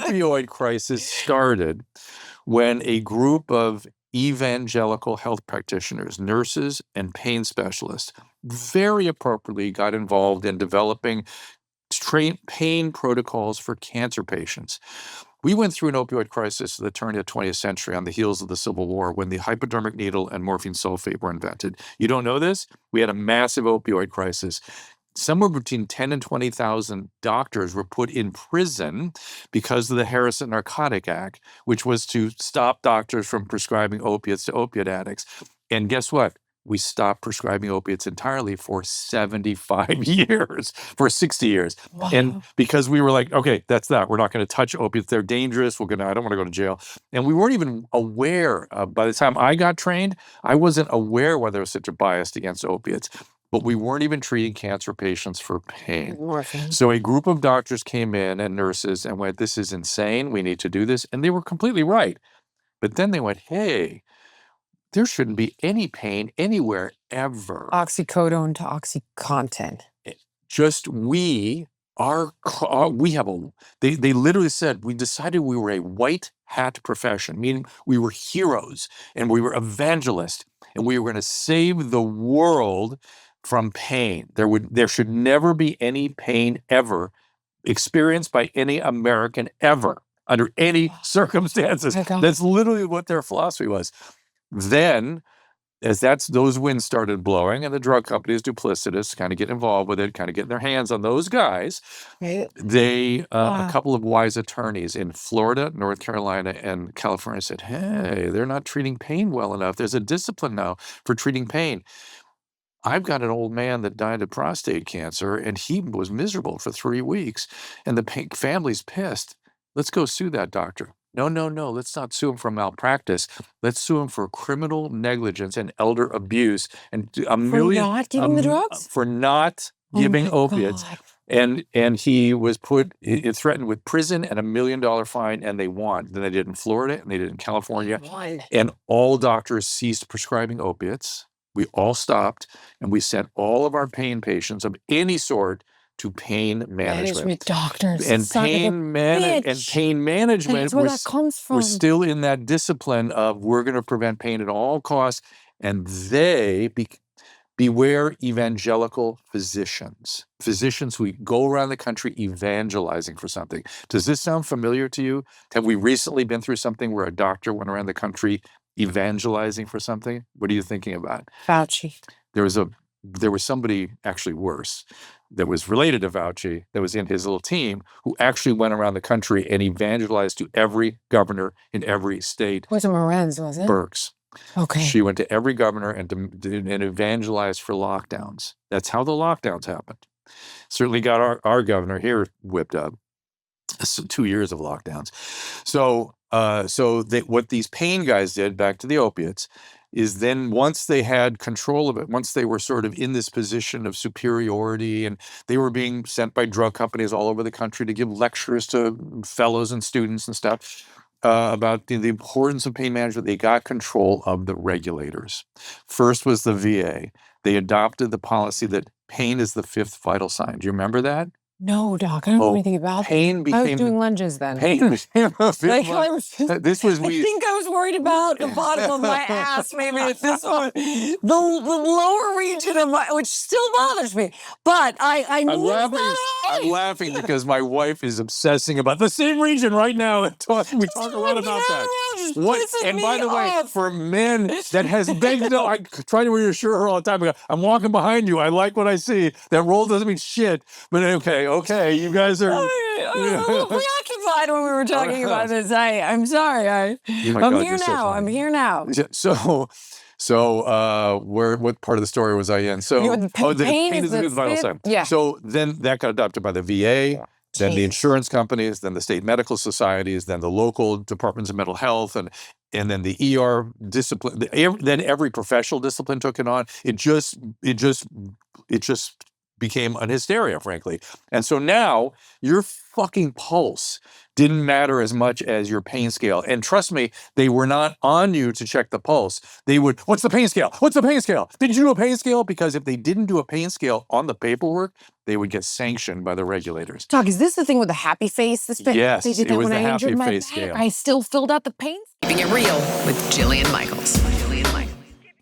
opioid crisis started when a group of evangelical health practitioners, nurses, and pain specialists very appropriately got involved in developing pain protocols for cancer patients. We went through an opioid crisis at the turn of the 20th century on the heels of the Civil War when the hypodermic needle and morphine sulfate were invented. You don't know this? We had a massive opioid crisis. Somewhere between 10 and 20,000 doctors were put in prison because of the Harrison Narcotic Act, which was to stop doctors from prescribing opiates to opiate addicts. And guess what? We stopped prescribing opiates entirely for 75 years, for 60 years. Wow. And because we were like, okay, that's that. We're not going to touch opiates. They're dangerous. I don't want to go to jail. And we weren't even aware, by the time I got trained, I wasn't aware why there was such a bias against opiates. But we weren't even treating cancer patients for pain. Morphine. So a group of doctors came in and nurses and went, this is insane. We need to do this. And they were completely right. But then they went, hey, there shouldn't be any pain anywhere ever. Oxycodone to OxyContin. Just they literally said, we decided we were a white hat profession, meaning we were heroes and we were evangelists and we were going to save the world from pain. There should never be any pain ever experienced by any American ever under any circumstances. That's literally what their philosophy was. Then, as those winds started blowing and the drug companies, duplicitous, kind of get involved with it, kind of getting their hands on those guys, a couple of wise attorneys in Florida, North Carolina, and California said, hey, they're not treating pain well enough. There's a discipline now for treating pain. I've got an old man that died of prostate cancer, and he was miserable for 3 weeks, and the family's pissed. Let's go sue that doctor. No, let's not sue him for malpractice. Let's sue him for criminal negligence and elder abuse and For not giving the drugs? For not giving opiates. God. And he was threatened with prison and $1 million fine, and they won. Then they did in Florida, and they did in California. And all doctors ceased prescribing opiates. We all stopped, and we sent all of our pain patients of any sort to pain management. Doctors. And pain management That's where that comes from. we're still in that discipline of we're going to prevent pain at all costs. And beware evangelical physicians who go around the country evangelizing for something. Does this sound familiar to you? Have we recently been through something where a doctor went around the country evangelizing for something? What are you thinking about? Fauci. There was somebody actually worse that was related to Fauci that was in his little team who actually went around the country and evangelized to every governor in every state. Was it Morenz, was it? Birx. Okay. She went to every governor and evangelized for lockdowns. That's how the lockdowns happened. Certainly got our governor here whipped up. 2 years of lockdowns. So what these pain guys did, back to the opiates, is then once they had control of it, once they were sort of in this position of superiority and they were being sent by drug companies all over the country to give lectures to fellows and students and stuff about the importance of pain management, they got control of the regulators. First was the VA. They adopted the policy that pain is the 5th vital sign. Do you remember that? No, Doc, I don't know anything about pain it. became, I was doing lunges then. Pain became a 5th I think I was worried about the bottom of my ass, maybe at this one. The lower region of which still bothers me. But I'm laughing because my wife is obsessing about the same region right now. We talk a lot about that. And by the way, for men that has begged, I try to reassure her all the time. I'm walking behind you. I like what I see. That roll doesn't mean shit. But okay, you guys are preoccupied when we were talking about this. I'm sorry. I'm here now. So what part of the story was I in? So the pain is the vital sign. Yeah. So then that got adopted by the VA, then the insurance companies, then the state medical societies, then the local departments of mental health, and then the ER discipline. Then every professional discipline took it on. It just became an hysteria, frankly. And so now your fucking pulse didn't matter as much as your pain scale. And trust me, they were not on you to check the pulse. They would, what's the pain scale? What's the pain scale? Did you do a pain scale? Because if they didn't do a pain scale on the paperwork, they would get sanctioned by the regulators. Doc, is this the thing with the happy face? Yes, they did it that was when the I happy injured my face back. scale. I still filled out the pain. Keeping it real with Jillian Michaels.